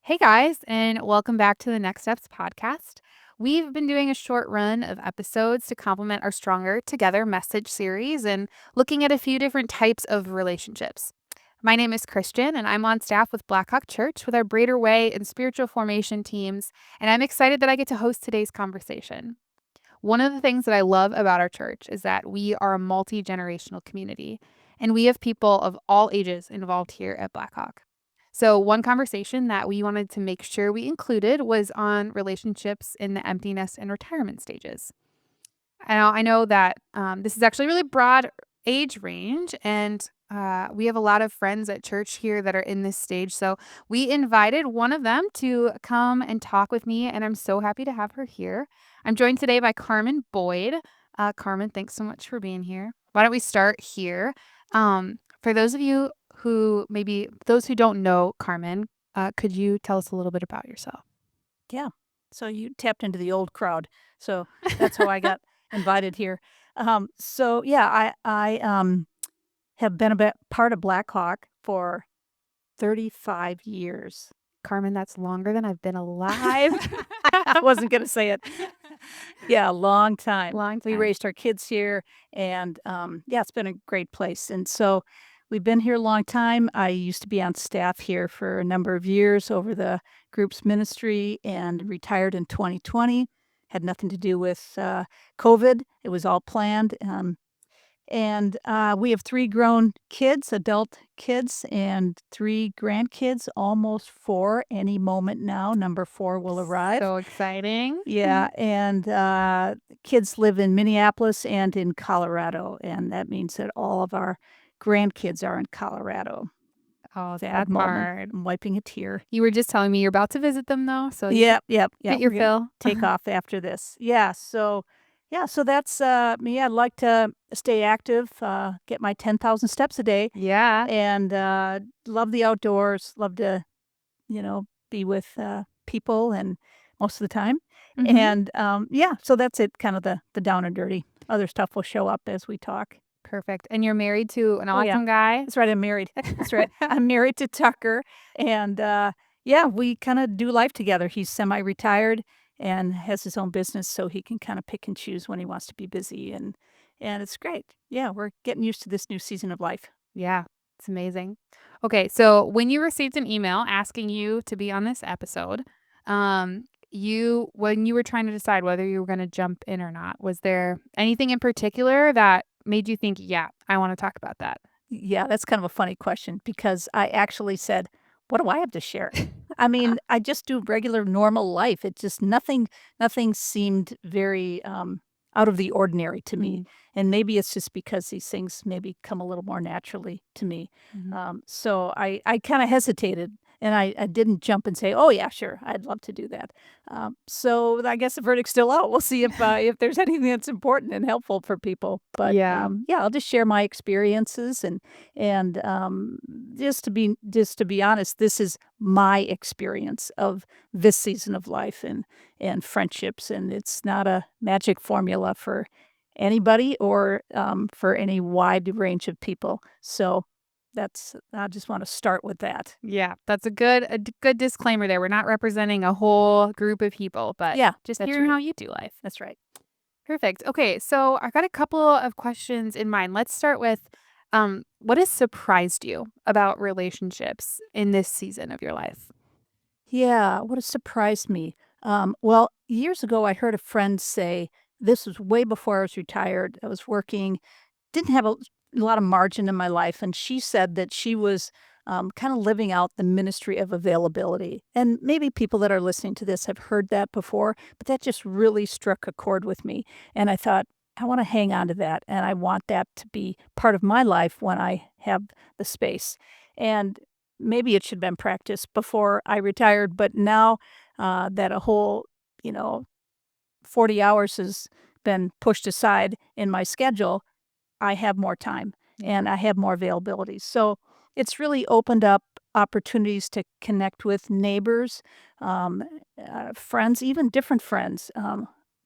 Hey guys, and welcome back to the Next Steps podcast. We've been doing a short run of episodes to complement our Stronger Together message series and looking at a few different types of relationships. My name is Christian, and I'm on staff with Blackhawk Church with our Brader Way and spiritual formation teams, and I'm excited that I get to host today's conversation. One of the things that I love about our church is that we are a multi generational community, and we have people of all ages involved here at Blackhawk. So, one conversation that we wanted to make sure we included was on relationships in the emptiness and retirement stages. I know that this is actually a really broad age range, and we have a lot of friends at church here that are in this stage. So we invited one of them to come and talk with me, and I'm so happy to have her here. I'm joined today by Carmen Boyd. Carmen, thanks so much for being here. Why don't we start here? For those of you who maybe those who don't know Carmen, could you tell us a little bit about yourself? Yeah. So you tapped into the old crowd. So that's how I got invited here. So I have been part of Blackhawk for 35 years. Carmen, that's longer than I've been alive. I wasn't going to say it. Yeah, a long time. Long We time. raised our kids here, and yeah, it's been a great place. And so we've been here a long time. I used to be on staff here for a number of years over the group's ministry and retired in 2020. Had nothing to do with COVID. It was all planned. And we have 3 grown kids, adult kids, and 3 grandkids, almost 4 any moment now. Number 4 will arrive. So exciting. Yeah, and kids live in Minneapolis and in Colorado, and that means that all of our grandkids are in Colorado. Oh, Sad that's moment. hard. I'm wiping a tear. You were just telling me you're about to visit them though, so you Yep. get your We're gonna fill. take off after this. Yeah, so that's me. I'd like to stay active, get my 10,000 steps a day, Yeah. and love the outdoors. Love to, be with people, and most of the time. Mhm. And yeah, so that's it. Kind of the down and dirty. Other stuff will show up as we talk. Perfect. And you're married to an Oh yeah, awesome guy? that's right. I'm married. That's right. I'm married to Tucker, and yeah, we kind of do life together. He's semi-retired and has his own business, so he can kind of pick and choose when he wants to be busy, and it's great. Yeah, we're getting used to this new season of life. Yeah, it's amazing. Okay, so when you received an email asking you to be on this episode, when you were trying to decide whether you were gonna jump in or not, was there anything in particular that made you think, "Yeah, I wanna talk about that?" Yeah, that's kind of a funny question because I actually said, "What do I have to share?" I mean, I just do regular normal life. It just nothing seemed very out of the ordinary to me. Mhm, And maybe it's just because these things maybe come a little more naturally to me. mhm. So I kind of hesitated, and I didn't jump and say, "Oh yeah, sure, I'd love to do that." So I guess the verdict's still out. We'll see if there's anything that's important and helpful for people. But Yeah. yeah, I'll just share my experiences, and just to be honest, this is my experience of this season of life and friendships, and it's not a magic formula for anybody or for any wide range of people. So I just want to start with that. Yeah, that's a good disclaimer there. We're not representing a whole group of people, but Yeah, just that's hearing how right. you do life. That's right. Perfect. Okay, so I got a couple of questions in mind. Let's start with what has surprised you about relationships in this season of your life? Yeah, what has surprised me? Well, years ago, I heard a friend say, this was way before I was retired. I was working, didn't have a lot of margin in my life, and she said that she was kind of living out the ministry of availability. And maybe people that are listening to this have heard that before, but that just really struck a chord with me. And I thought, I want to hang on to that, and I want that to be part of my life when I have the space. And maybe it should have been practiced before I retired, but now that a whole, you know, 40 hours has been pushed aside in my schedule, I have more time Yeah. and I have more availability. So it's really opened up opportunities to connect with neighbors, um, friends, even different friends,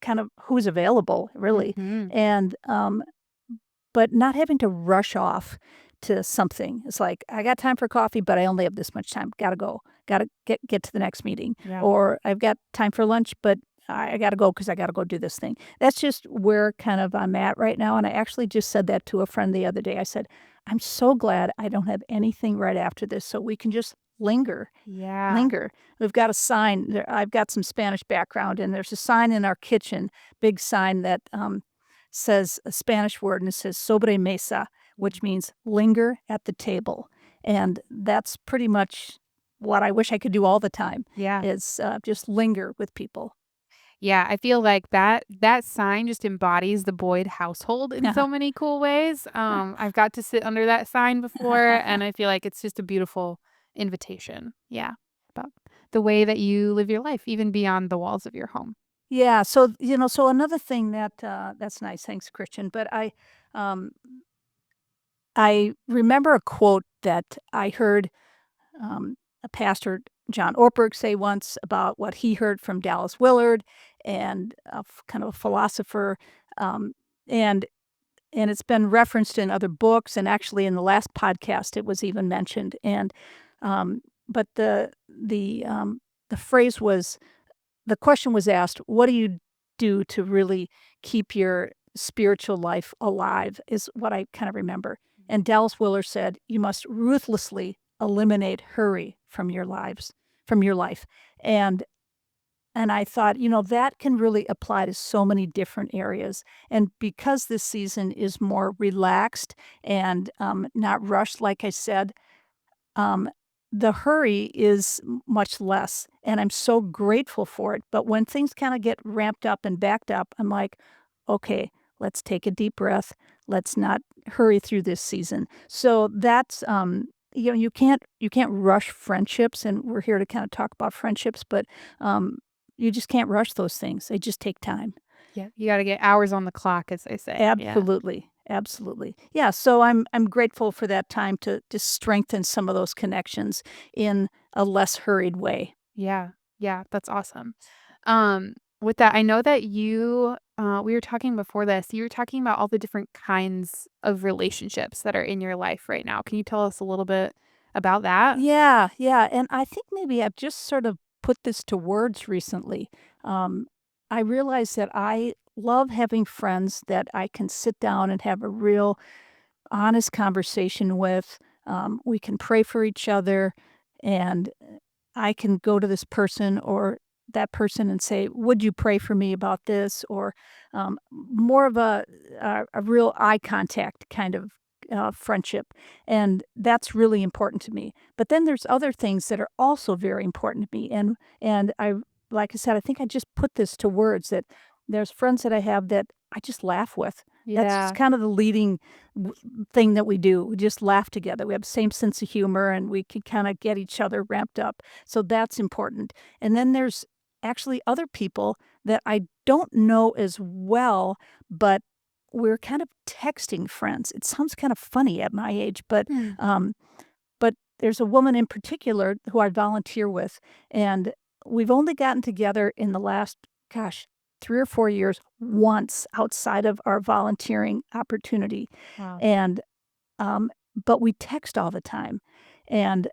kind of who's available, really. Mhm. And but not having to rush off to something. It's like, I got time for coffee, but I only have this much time. Gotta go. Gotta get to the next meeting. Yeah. Or I've got time for lunch, but I gotta go because I gotta go do this thing. That's just where kind of I'm at right now. And I actually just said that to a friend the other day. I said, I'm so glad I don't have anything right after this so we can just linger. Yeah. Linger. We've got a sign there. I've got some Spanish background, and there's a sign in our kitchen, big sign that says a Spanish word, and it says sobre mesa, which means linger at the table. And that's pretty much what I wish I could do all the time Yeah. is just linger with people. Yeah, I feel like that sign just embodies the Boyd household in so many cool ways. I've got to sit under that sign before, and I feel like it's just a beautiful invitation. Yeah, about the way that you live your life, even beyond the walls of your home. Yeah, so, so another thing that, that's nice, thanks, Christian, but um, I remember a quote that I heard, a pastor, John Ortberg, say once about what he heard from Dallas Willard and kind of a philosopher, um, and and it's been referenced in other books, and actually in the last podcast, it was even mentioned, and, but the phrase was the question was asked, "What do you do to really keep your spiritual life alive?" is what I kind of remember. And Dallas Willard said, "You must ruthlessly eliminate hurry from your life." And and I thought, that can really apply to so many different areas. And because this season is more relaxed and not rushed, like I said, um, the hurry is much less, and I'm so grateful for it, but when things kinda get ramped up and backed up, I'm like, "Okay, let's take a deep breath. Let's not hurry through this season." So that's, you can't rush friendships, and we're here to kinda talk about friendships, but, you just can't rush those things. They just take time. Yeah, you gotta get hours on the clock, as they say. Yeah. Absolutely, absolutely. Yeah, so I'm grateful for that time to strengthen some of those connections in a less hurried way. Yeah. Yeah, that's awesome. With that, I know that we were talking before this, you were talking about all the different kinds of relationships that are in your life right now. Can you tell us a little bit about that? Yeah, yeah, and I think maybe I've just sort of put this to words recently. Um, I realize that I love having friends that I can sit down and have a real honest conversation with. We can pray for each other, and I can go to this person or that person and say, "Would you pray for me about this?" Or more of a real eye contact kind of friendship, and that's really important to me. But then there's other things that are also very important to me, and like I said, I think I just put this to words that there's friends that I have that I just laugh with. That's just Yeah. kind of the leading w thing that we do. We just laugh together. We have the same sense of humor, and we can kinda get each other ramped up. So that's important. And then there's actually other people that I don't know as well, but we're kind of texting friends. It sounds kind of funny at my age, Hmm. but there's a woman in particular who I volunteer with, and we've only gotten together in the last, gosh, 3 or 4 years once outside of our volunteering opportunity, Wow. and, um, but we text all the time, and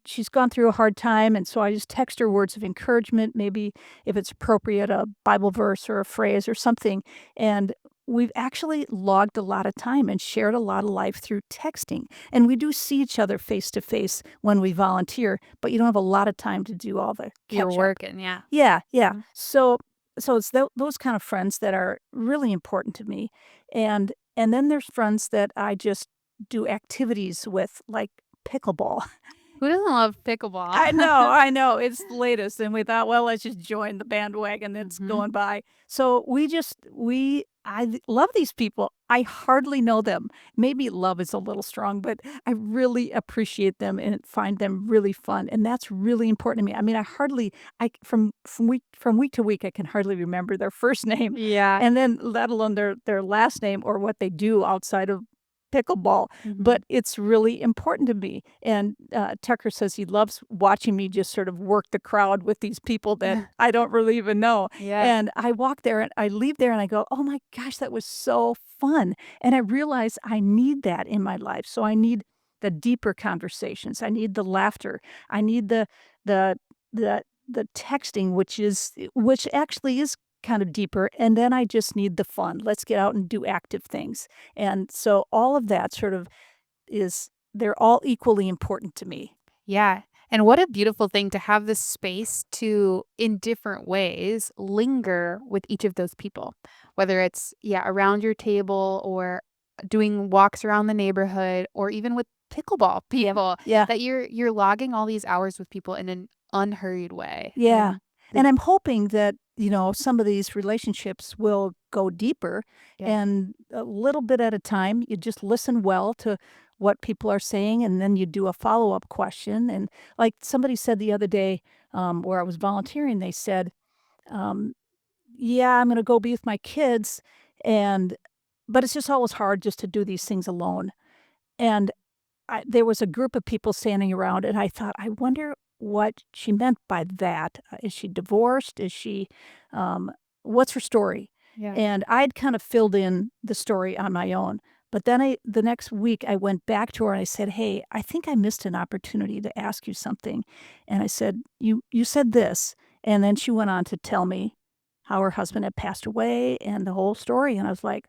she's gone through a hard time, and so I just text her words of encouragement, maybe if it's appropriate, a Bible verse or a phrase or something, and we've actually logged a lot of time and shared a lot of life through texting, and we do see each other face to face when we volunteer, but you don't have a lot of time to do all the You're catch up. working, yeah. Yeah, yeah. Mhm. So it's those kind of friends that are really important to me, and then there's friends that I just do activities with, like pickleball. Who doesn't love pickleball? I know, it's the latest, and we thought, "Well, let's just join the bandwagon that's Mhm. going by." So I love these people. I hardly know them. Maybe love is a little strong, but I really appreciate them and find them really fun, and that's really important to me. I mean, from week to week, I can hardly remember their first name, Yeah. and then let alone their last name or what they do outside of pickleball, but Mhm. it's really important to me. And Tucker says he loves watching me just sort of work the crowd with these people that I don't really even know. Yeah. And I walk there and I leave there and I go, oh my gosh, that was so fun. And I realize I need that in my life. So I need the deeper conversations. I need the laughter. I need the the the texting, which actually is kind of deeper, and then I just need the fun. Let's get out and do active things. And so all of that sort of is they're all equally important to me. Yeah. And what a beautiful thing to have this space to, in different ways, linger with each of those people, whether it's, yeah, around your table or doing walks around the neighborhood or even with pickleball Yeah. people, Yeah. that you're logging all these hours with people in an unhurried way. Yeah. And the And I'm hoping that, some of these relationships will go deeper yeah. and a little bit at a time. You just listen well to what people are saying, and then you do a follow up question. And like somebody said the other day, where I was volunteering, they said, um, yeah, I'm going to go be with my kids. But it's just always hard just to do these things alone. And there was a group of people standing around, and I thought, I wonder what she meant by that. Is she divorced? Um, what's her story? Yeah. And I'd kind of filled in the story on my own. But then the next week, I went back to her and I said, hey, I think I missed an opportunity to ask you something. And I said, you said this. And then she went on to tell me how her husband had passed away and the whole story. And I was like,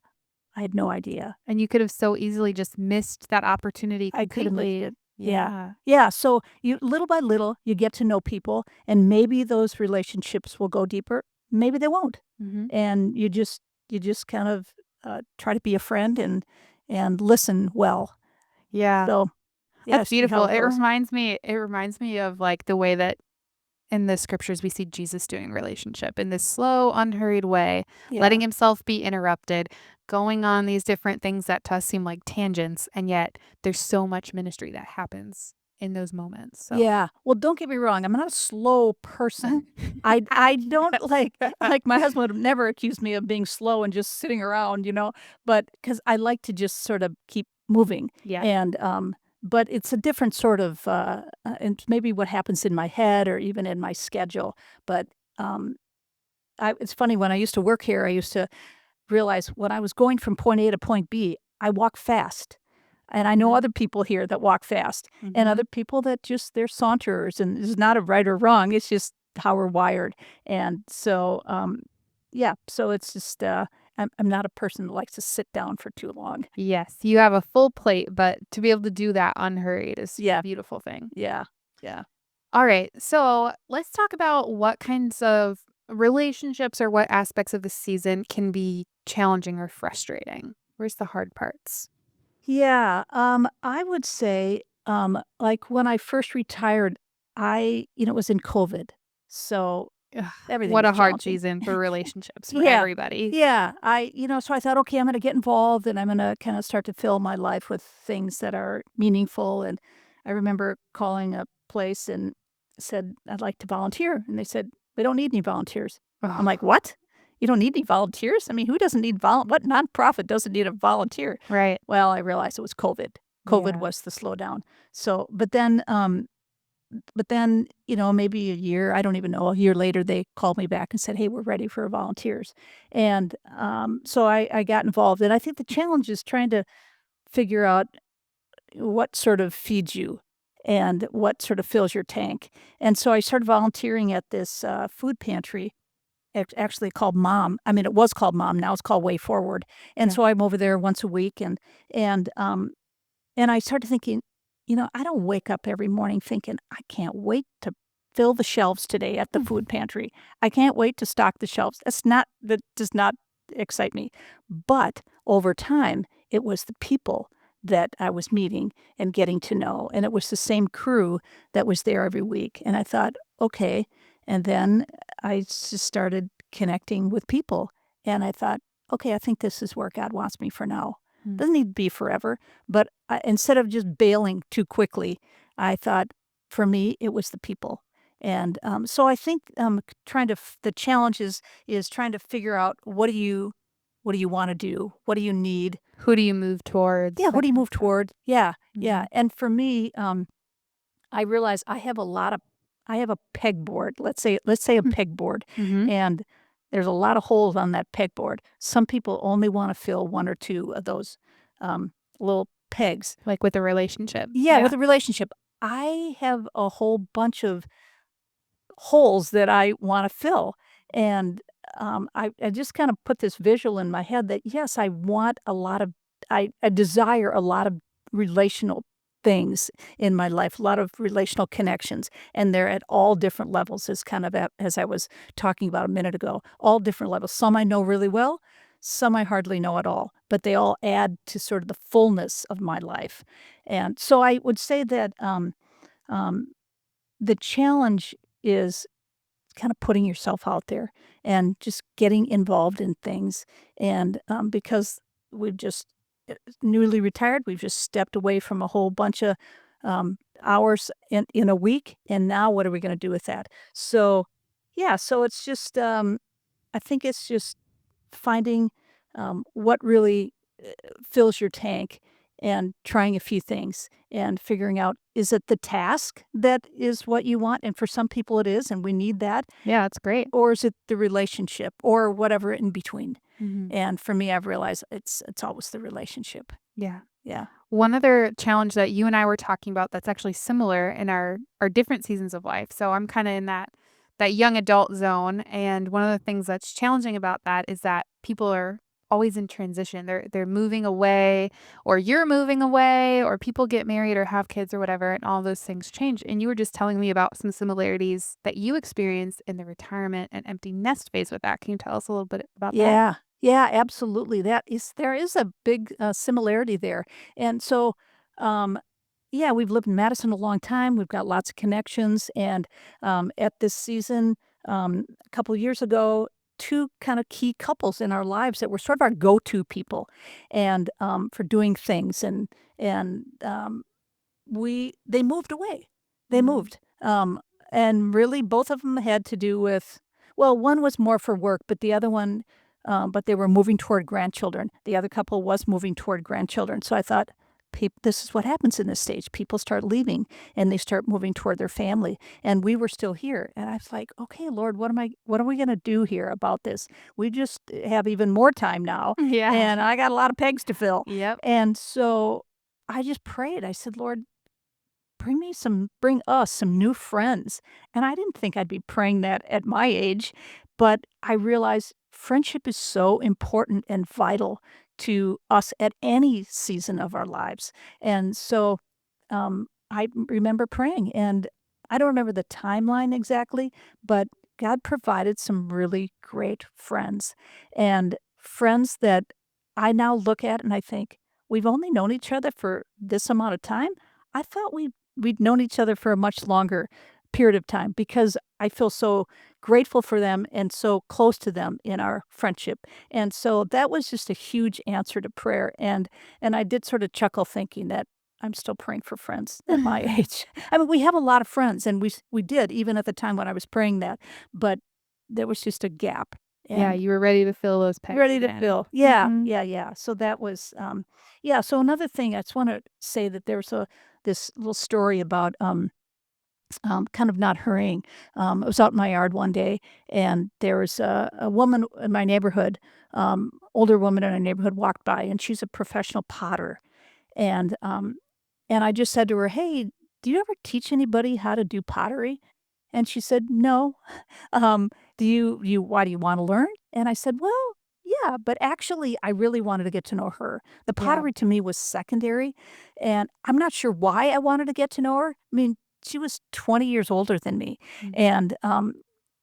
I had no idea. And you could have so easily just missed that opportunity I could have made completely. it. Yeah. Yeah. Yeah, so you little by little, you get to know people, and maybe those relationships will go deeper, maybe they won't. Mhm. And you just kind of, try to be a friend and listen well. Yeah. So, yeah, That's see how beautiful. it goes. It reminds me of, like, the way that in the scriptures we see Jesus doing relationship in this slow, unhurried way, letting Yeah. himself be interrupted, going on these different things that to us seem like tangents, and yet there's so much ministry that happens in those moments. So Yeah. Well, don't get me wrong, I'm not a slow person. I don't like my husband would never accuse me of being slow and just sitting around, but because I like to just sort of keep moving. Yeah. And, but it's a different sort of, and maybe what happens in my head or even in my schedule. But, um, it's funny when I used to work here, I used to realize when I was going from point A to point B, I walk fast. And I know Mhm. other people here that walk fast and other Mhm. people that just they're saunterers, and it's not a right or wrong, it's just how we're wired. And so, yeah, so it's just, I'm not a person that likes to sit down for too long. Yes, you have a full plate, but to be able to do that unhurried is a Yeah, beautiful thing. yeah, yeah. All right. So let's talk about what kinds of relationships or what aspects of the season can be challenging or frustrating. Where's the hard parts? Yeah, I would say, like, when I first retired, it was in COVID, so Ugh, everything what was a hard challenging. season for relationships for Yeah. everybody. Yeah. So I thought, okay, I'm going to get involved and I'm going to kind of start to fill my life with things that are meaningful. And I remember calling a place and said, I'd like to volunteer. And they said, we don't need any volunteers. I'm like, Oh, what? You don't need any volunteers? I mean, who doesn't need what nonprofit doesn't need a volunteer? right. Well, I realized it was COVID. COVID Yeah. was the slowdown. So, but then, maybe a year, I don't even know, a year later, they called me back and said, "Hey, we're ready for volunteers." And, so I got involved, and I think the challenge is trying to figure out what sort of feeds you and what sort of fills your tank. And so I started volunteering at this, food pantry, actually called Mom. I mean, it was called Mom, now it's called Way Forward. And Yeah. so I'm over there once a week, and, and I started thinking, I don't wake up every morning thinking, I can't wait to fill the shelves today at the food pantry. I can't wait to stock the shelves. That does not excite me. But over time, it was the people that I was meeting and getting to know. And it was the same crew that was there every week. And I thought, okay. And then I just started connecting with people. And I thought, okay, I think this is where God wants me for now. Mm. Doesn't need to be forever, but instead of just bailing too quickly, I thought for me, it was the people. And so I think trying to, the challenge is trying to figure out What do you wanna do? What do you need? Who do you move towards? Yeah, who That do you kind of move stuff. toward? Yeah, yeah, Mhm. and for me, I realize I have a pegboard, let's say a Mm. pegboard, Mhm. and there's a lot of holes on that pegboard. Some people only wanna fill 1 or 2 of those, um, little pegs. Like with a relationship. Yeah, Yeah. with a relationship. I have a whole bunch of holes that I wanna fill, and, I just kinda put this visual in my head that, yes, I want a lot of I desire a lot of relational things in my life, a lot of relational connections, and they're at all different levels as kind of as I was talking about a minute ago, all different levels. Some I know really well, some I hardly know at all, but they all add to sort of the fullness of my life, and so I would say that, um, the challenge is kind of putting yourself out there and just getting involved in things. And because we've just newly retired, we've just stepped away from a whole bunch of hours in a week. And now what are we going to do with that? So, yeah, so it's just, I think it's just finding what really fills your tank and trying a few things and figuring out, is it the task that is what you want? And for some people it is, and we need that. Yeah, it's great. Or is it the relationship or whatever in between? Mhm. And for me, I've realized it's always the relationship. Yeah. Yeah. One other challenge that you and I were talking about that's actually similar in our different seasons of life. So I'm kind of in that young adult zone, and one of the things that's challenging about that is that people are always in transition. They're moving away, or you're moving away, or people get married or have kids or whatever, and all those things change. And you were just telling me about some similarities that you experienced in the retirement and empty nest phase with that. Can you tell us a little bit about that? Yeah. Yeah, absolutely. There is a big similarity there. And so um yeah, we've lived in Madison a long time. We've got lots of connections. And at this season, a couple years ago, two kind of key couples in our lives that were sort of our go-to people, and for doing things, and they moved away. They Mm. moved, and really both of them had to do with, well, one was more for work, but the other one, but they were moving toward grandchildren. The other couple was moving toward grandchildren, so I thought, this is what happens in this stage. People start leaving, and they start moving toward their family, and we were still here, and I was like, "Okay, Lord, what are we gonna do here about this? We just have even more time now, Yeah. and I got a lot of pegs to fill." Yep. And so I just prayed. I said, "Lord, bring us some new friends." And I didn't think I'd be praying that at my age, but I realized friendship is so important and vital to us at any season of our lives. And so, I remember praying, and I don't remember the timeline exactly, but God provided some really great friends, and friends that I now look at and I think, "We've only known each other for this amount of time? I thought we'd known each other for a much longer period of time," because I feel so grateful for them and so close to them in our friendship. And so that was just a huge answer to prayer. And I did sort of chuckle thinking that I'm still praying for friends at my age. I mean, we have a lot of friends, and we did even at the time when I was praying that, but there was just a gap. Yeah, And you were ready to fill those pegs ready to again. fill. Yeah, Mhm. yeah, yeah. So that was, yeah, so another thing, I just wanna say that there was this little story about, kind of not hurrying. I was out in my yard one day, and there was a woman in my neighborhood, older woman in our neighborhood walked by, and she's a professional potter. And, and I just said to her, "Hey, do you ever teach anybody how to do pottery?" And she said, "No." Do you why do you wanna learn? And I said, "Well, yeah, but actually, I really wanted to get to know her." The Yeah. pottery to me was secondary, and I'm not sure why I wanted to get to know her. I mean, she was 20 years older than me, Mhm.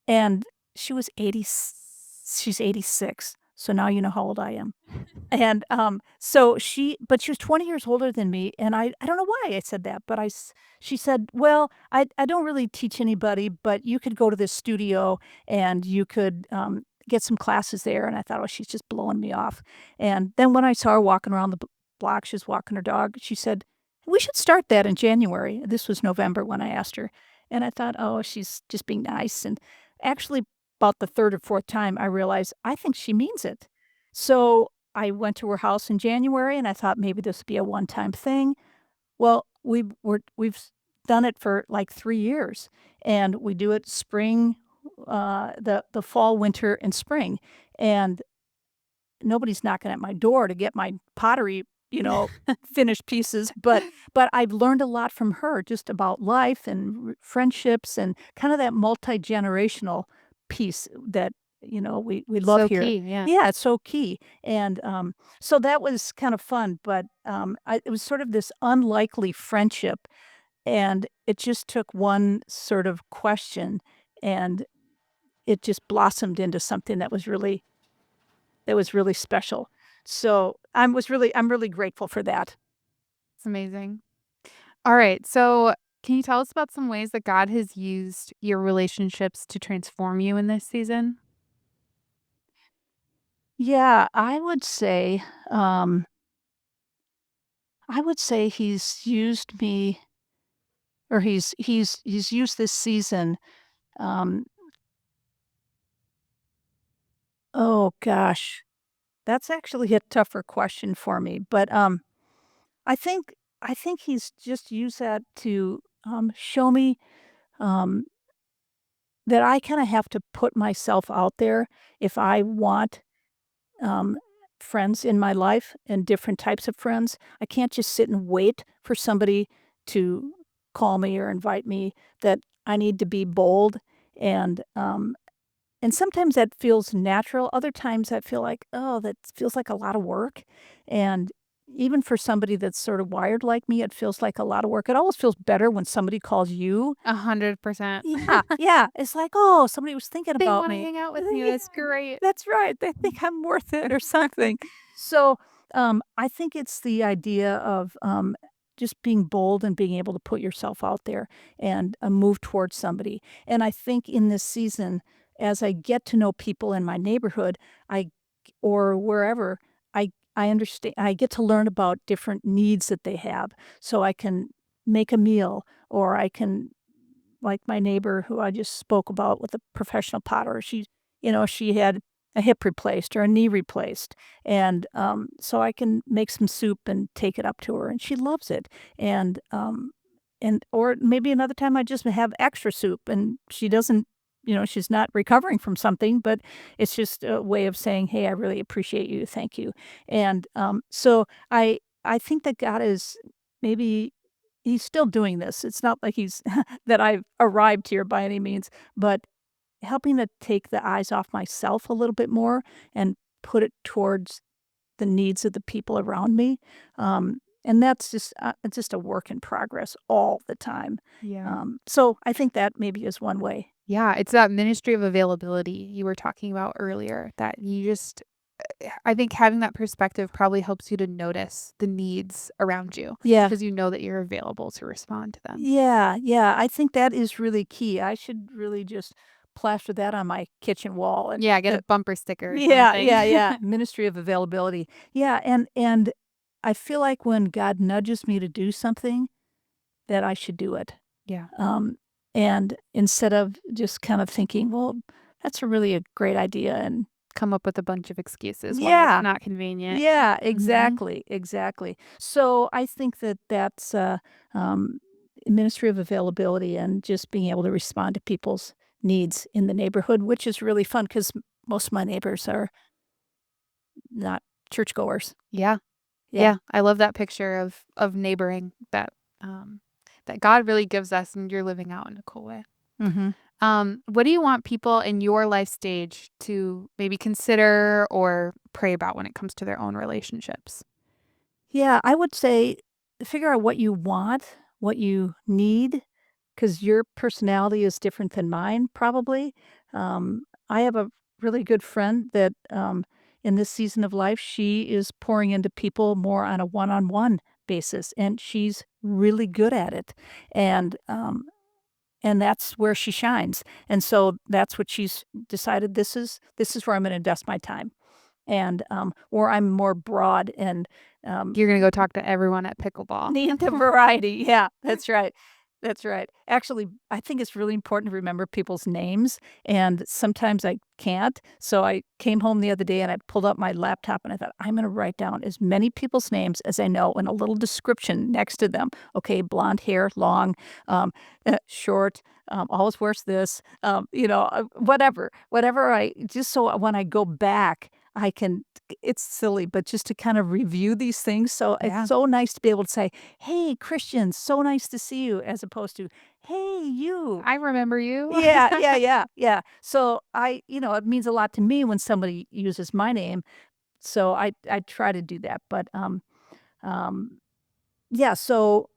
and she was 80 she's 86, so now you know how old I am. And, so she was 20 years older than me, and I don't know why I said that, but she said, "Well, I don't really teach anybody, but you could go to this studio and you could, get some classes there." And I thought, "Oh, she's just blowing me off." And then when I saw her walking around the block, she was walking her dog, she said, "We should start that in January." This was November when I asked her, and I thought, "Oh, she's just being nice." And actually, about the 3rd or 4th time, I realized I think she means it. So I went to her house in January, and I thought maybe this would be a one-time thing. Well, we've done it for, like, 3 years, and we do it spring, the fall, winter, and spring, and nobody's knocking at my door to get my pottery, finished pieces, but I've learned a lot from her just about life and friendships and kinda that multi-generational piece that, we love So here. key, yeah. Yeah, it's so key, and, so that was kind of fun, but, it was sort of this unlikely friendship, and it just took one sort of question, and it just blossomed into something that was really special. So, I'm really grateful for that. It's amazing. All right. So, can you tell us about some ways that God has used your relationships to transform you in this season? Yeah, I would say he's used me or he's used this season, um oh gosh, that's actually a tougher question for me, but, I think I think he's just used that to, show me, um, that I kinda have to put myself out there if I want um, friends in my life and different types of friends. I can't just sit and wait for somebody to call me or invite me, that I need to be bold and sometimes that feels natural. Other times I feel like, oh, that feels like a lot of work. And even for somebody that's sort of wired like me, it feels like a lot of work. It always feels better when somebody calls you. 100%. Yeah, yeah, it's like, "Oh, somebody was thinking They about wanna me." hang out with you, Yeah, that's great. that's right, they think I'm worth it or something. So, I think it's the idea of, just being bold and being able to put yourself out there and, move towards somebody, and I think in this season, as I get to know people in my neighborhood, I or wherever, I understand. I get to learn about different needs that they have, so I can make a meal, or I can like my neighbor who I just spoke about with a professional potter, she had a hip replaced or a knee replaced, and, so I can make some soup and take it up to her, and she loves it, and or maybe another time I just have extra soup and she doesn't she's not recovering from something, but it's just a way of saying, "Hey, I really appreciate you, thank you," and, so I think that God is maybe he's still doing this. It's not like he's that I've arrived here by any means, but helping to take the eyes off myself a little bit more and put it towards the needs of the people around me. And that's just a work in progress all the time. Yeah. So I think that maybe is one way. Yeah, it's that ministry of availability you were talking about earlier that you just I think having that perspective probably helps you to notice the needs around you Yeah. because you know that you're available to respond to them. Yeah, yeah, I think that is really key. I should really just plaster that on my kitchen wall and Yeah, get a that bumper sticker or yeah, something. yeah, yeah, ministry of availability. Yeah, and I feel like when God nudges me to do something, that I should do it. Yeah, Um, and instead of just kind of thinking, "Well, that's a really a great idea," and come up with a bunch of excuses why it's yeah, not convenient. yeah, Mhm. exactly, exactly. So I think that that's, um, ministry of availability and just being able to respond to people's needs in the neighborhood, which is really fun because most of my neighbors are not churchgoers. Yeah. Yeah. Yeah, I love that picture of neighboring um, that God really gives us and you're living out in a cool way. Mhm. What do you want people in your life stage to maybe consider or pray about when it comes to their own relationships? Yeah, I would say figure out what you want, what you need, because your personality is different than mine, probably. I have a really good friend that, in this season of life, she is pouring into people more on a one-on-one basis, and she's really good at it. And, um, and that's where she shines. And so that's what she's decided this is where I'm gonna invest my time. And, or I'm more broad and, um You're gonna go talk to everyone at pickleball. need the variety, yeah, that's right. That's right. Actually, I think it's really important to remember people's names, and sometimes I can't. So I came home the other day and I pulled up my laptop and I thought, I'm going to write down as many people's names as I know and a little description next to them. Okay, blonde hair, long, um, short, always wears this, whatever I just so when I go back, I can. It's silly, but just to kind of review these things. So it's Yeah. so nice to be able to say, "Hey, Christian, so nice to see you," as opposed to, "Hey, you." I remember you. Yeah, yeah, yeah, yeah. So it means a lot to me when somebody uses my name. So I try to do that. But um, yeah. So,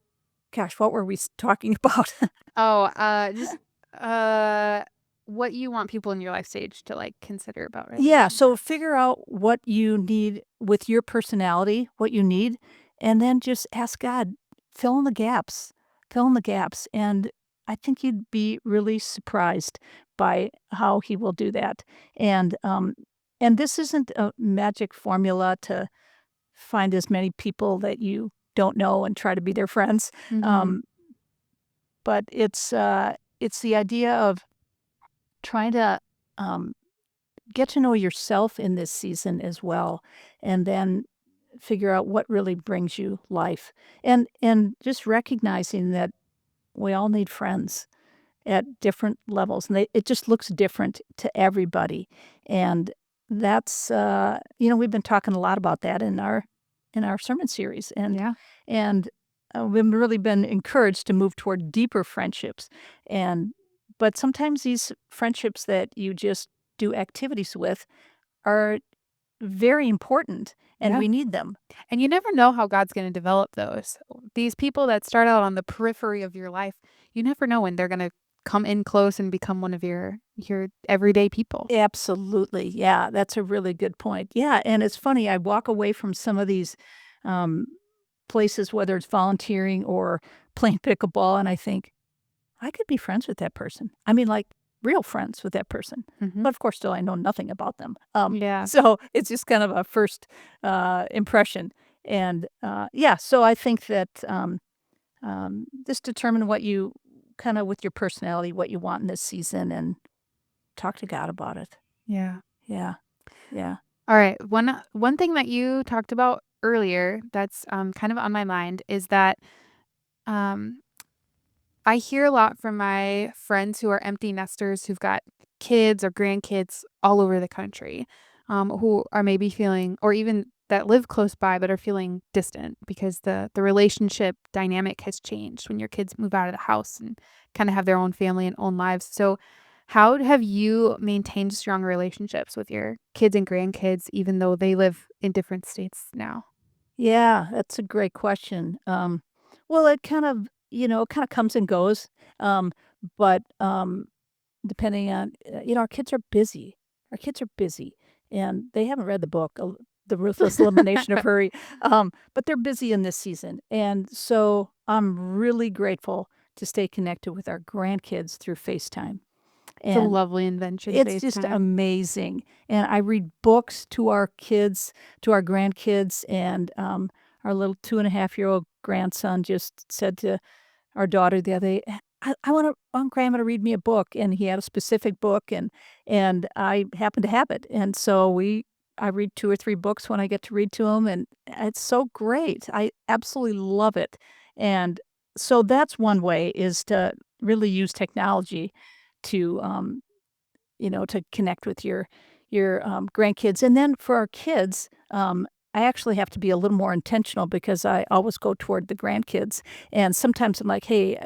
gosh, what were we talking about? Oh, just, uh, what you want people in your life stage to, like, consider about Yeah, so relationships. figure out what you need with your personality, what you need, and then just ask God, fill in the gaps, fill in the gaps. And I think you'd be really surprised by how he will do that. And this isn't a magic formula to find as many people that you don't know and try to be their friends. Mhm. Um, but it's the idea of trying to um, get to know yourself in this season as well, and then figure out what really brings you life. And just recognizing that we all need friends at different levels, and it just looks different to everybody. And that's we've been talking a lot about that in our sermon series, Yeah. and we've really been encouraged to move toward deeper friendships. And but sometimes these friendships that you just do activities with are very important, and Yeah. we need them. And you never know how God's gonna develop those. These people that start out on the periphery of your life, you never know when they're gonna come in close and become one of your everyday people. Absolutely, yeah, that's a really good point. Yeah, and it's funny, I walk away from some of these, um, places, whether it's volunteering or playing pickleball, and I think, "I could be friends with that person." I mean, like, real friends with that person. Mhm. But, of course, still, I know nothing about them. Yeah. So it's just kind of a first, impression. And, yeah, so I think that, just determine what you kinda with your personality, what you want in this season, and talk to God about it. Yeah. Yeah, yeah. Alright, one thing that you talked about earlier that's, kind of on my mind is that, um I hear a lot from my friends who are empty nesters who've got kids or grandkids all over the country, who are maybe feeling or even that live close by but are feeling distant because the relationship dynamic has changed when your kids move out of the house and kinda have their own family and own lives. So, how have you maintained strong relationships with your kids and grandkids even though they live in different states now? Yeah, that's a great question. Well, it kind of, it kinda comes and goes, but, depending on our kids are busy. Our kids are busy, and they haven't read the book, The Ruthless Elimination of Hurry, but they're busy in this season, and so I'm really grateful to stay connected with our grandkids through FaceTime, It's a and lovely invention, it's just FaceTime. amazing, and I read books to our kids, to our grandkids, and, our little 2.5-year-old grandson just said to our daughter the other day, I want grandma to read me a book," and he had a specific book, and I happen to have it, and so I read 2 or 3 books when I get to read to him, and it's so great. I absolutely love it, and so that's one way is to really use technology to, to connect with your grandkids. And then for our kids, I actually have to be a little more intentional because I always go toward the grandkids. And sometimes I'm like, hey,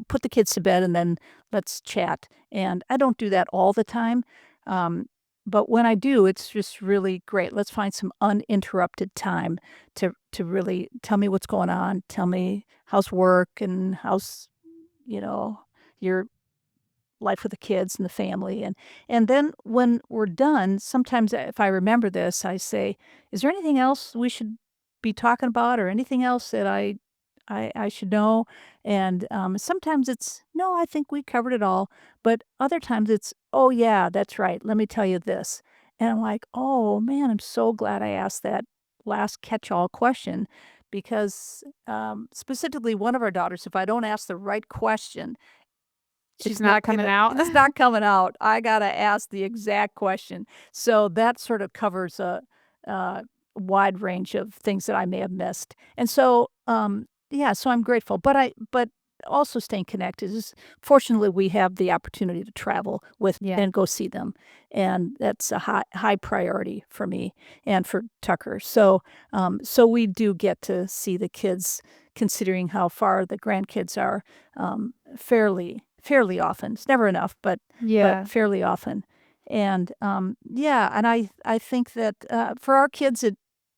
put the kids to bed and then let's chat. And I don't do that all the time. Um, but when I do, it's just really great. Let's find some uninterrupted time to really tell me what's going on. Tell me how's work and how's you know your life with the kids and the family. And then when we're done, sometimes if I remember this, I say, "Is there anything else we should be talking about or anything else that I should know?" And, sometimes it's, "No, I think we covered it all." But other times it's, "Oh, yeah, that's right. Let me tell you this." And I'm like, "Oh, man, I'm so glad I asked that last catch-all question because, specifically one of our daughters, if I don't ask the right question, It's she's not not coming gonna out. it's not coming out. I gotta ask the exact question. So that sort of covers a wide range of things that I may have missed. And so, yeah, so I'm grateful, but also staying connected is fortunately, we have the opportunity to travel with Yeah. and go see them, and that's a high priority for me and for Tucker. So, so we do get to see the kids considering how far the grandkids are, fairly often. It's never enough, but Yeah. fairly often. And, yeah, and I think that, for our kids,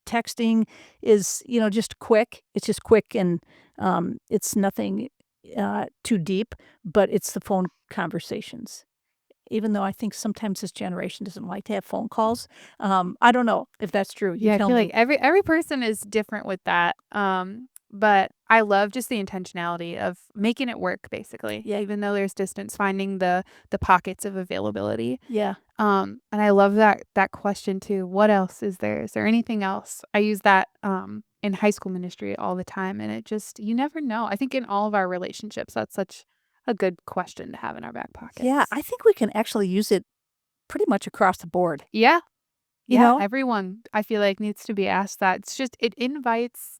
texting is, just quick. It's just quick and, it's nothing, too deep, but it's the phone conversations. Even though I think sometimes this generation doesn't like to have phone calls. I don't know if that's true. You Yeah, I tell feel like me. every person is different with that, but I love just the intentionality of making it work, basically, yeah, even though there's distance, finding the pockets of availability, Yeah. and I love that question too, what else is there? Is there anything else? I use that, in high school ministry all the time, and it just you never know. I think in all of our relationships, that's such a good question to have in our back Yeah, pockets. I think we can actually use it pretty much across the board, Yeah, you yeah, know? everyone, I feel like, needs to be asked that. It's just it invites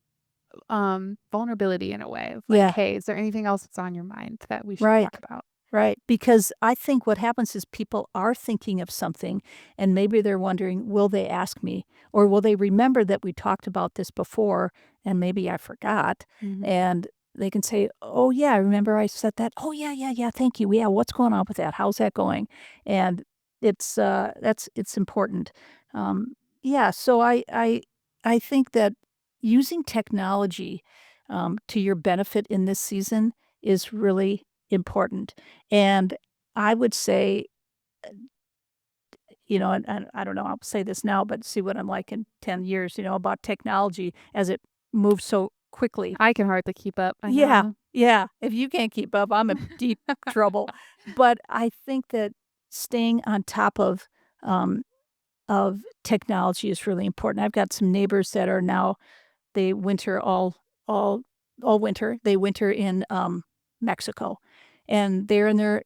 vulnerability in a way of like, Yeah. "Hey, is there anything else that's on your mind that we should talk Right. about?" Right, because I think what happens is people are thinking of something, and maybe they're wondering, "Will they ask me?" Or, "Will they remember that we talked about this before, and maybe I forgot?" Mhm. And they can say, "Oh, yeah, I remember I said that. Oh, yeah, yeah, yeah, thank you. Yeah, what's going on with that? How's that going?" And it's important. Yeah, so I think that using technology, to your benefit in this season is really important. And I would say, and I don't know, I'll say this now, but see what I'm like in 10 years, about technology as it moves so quickly. I can hardly keep up, I Yeah, know. yeah. If you can't keep up, I'm in deep trouble. But I think that staying on top of technology is really important. I've got some neighbors that are now they winter all all winter. They winter in, Mexico, and they're in their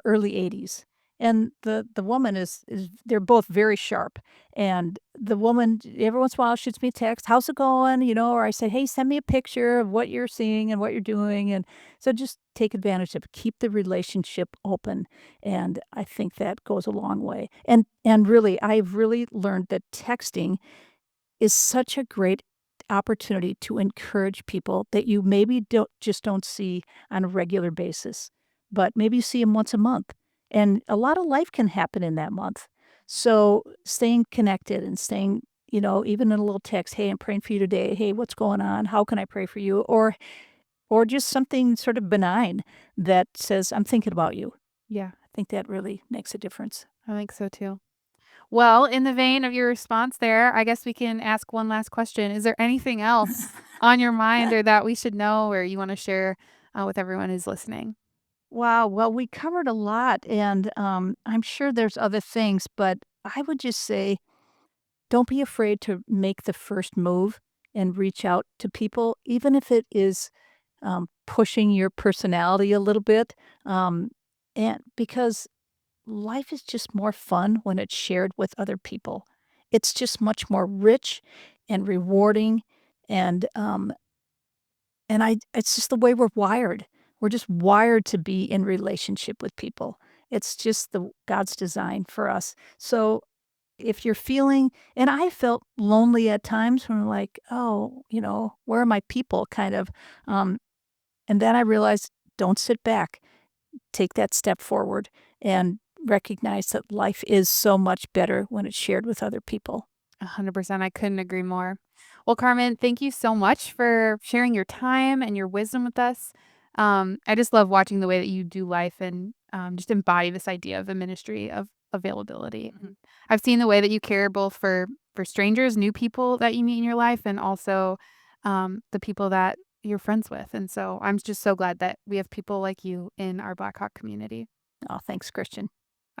early 80s, and the woman is they're both very sharp, and the woman every once in a while shoots me a text, "How's it going?" Or I say, "Hey, send me a picture of what you're seeing and what you're doing," and so just take advantage of it. Keep the relationship open, and I think that goes a long way, and really, I've really learned that texting is such a great opportunity to encourage people that you maybe don't see on a regular basis, but maybe you see them once a month, and a lot of life can happen in that month. So, staying connected and staying, even in a little text, "Hey, I'm praying for you today. Hey, what's going on? How can I pray for you?" Or just something sort of benign that says, "I'm thinking about you." Yeah, I think that really makes a difference. I think so too. Well, in the vein of your response there, I guess we can ask one last question. Is there anything else on your mind or that we should know or you wanna share, with everyone who's listening? Wow. Well, we covered a lot, and I'm sure there's other things, but I would just say don't be afraid to make the first move and reach out to people, even if it is pushing your personality a little bit. And because life is just more fun when it's shared with other people, it's just much more rich and rewarding, and it's just the way we're wired. We're just wired to be in relationship with people. It's just the God's design for us. So, if you're feeling and I felt lonely at times when I'm like, "Oh, where are my people?" kind of, and then I realized, don't sit back. Take that step forward and recognize that life is so much better when it's shared with other people. 100%. I couldn't agree more. Well, Carmen, thank you so much for sharing your time and your wisdom with us. I just love watching the way that you do life and just embody this idea of a ministry of availability. And I've seen the way that you care both for strangers, new people that you meet in your life, and also the people that you're friends with. And so I'm just so glad that we have people like you in our Blackhawk community. Oh, thanks, Christian.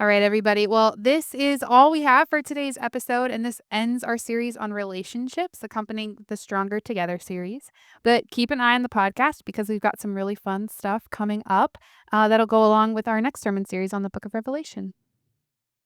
All right, everybody. Well, this is all we have for today's episode, and this ends our series on relationships, accompanying the Stronger Together series. But keep an eye on the podcast because we've got some really fun stuff coming up that'll go along with our next sermon series on the book of Revelation.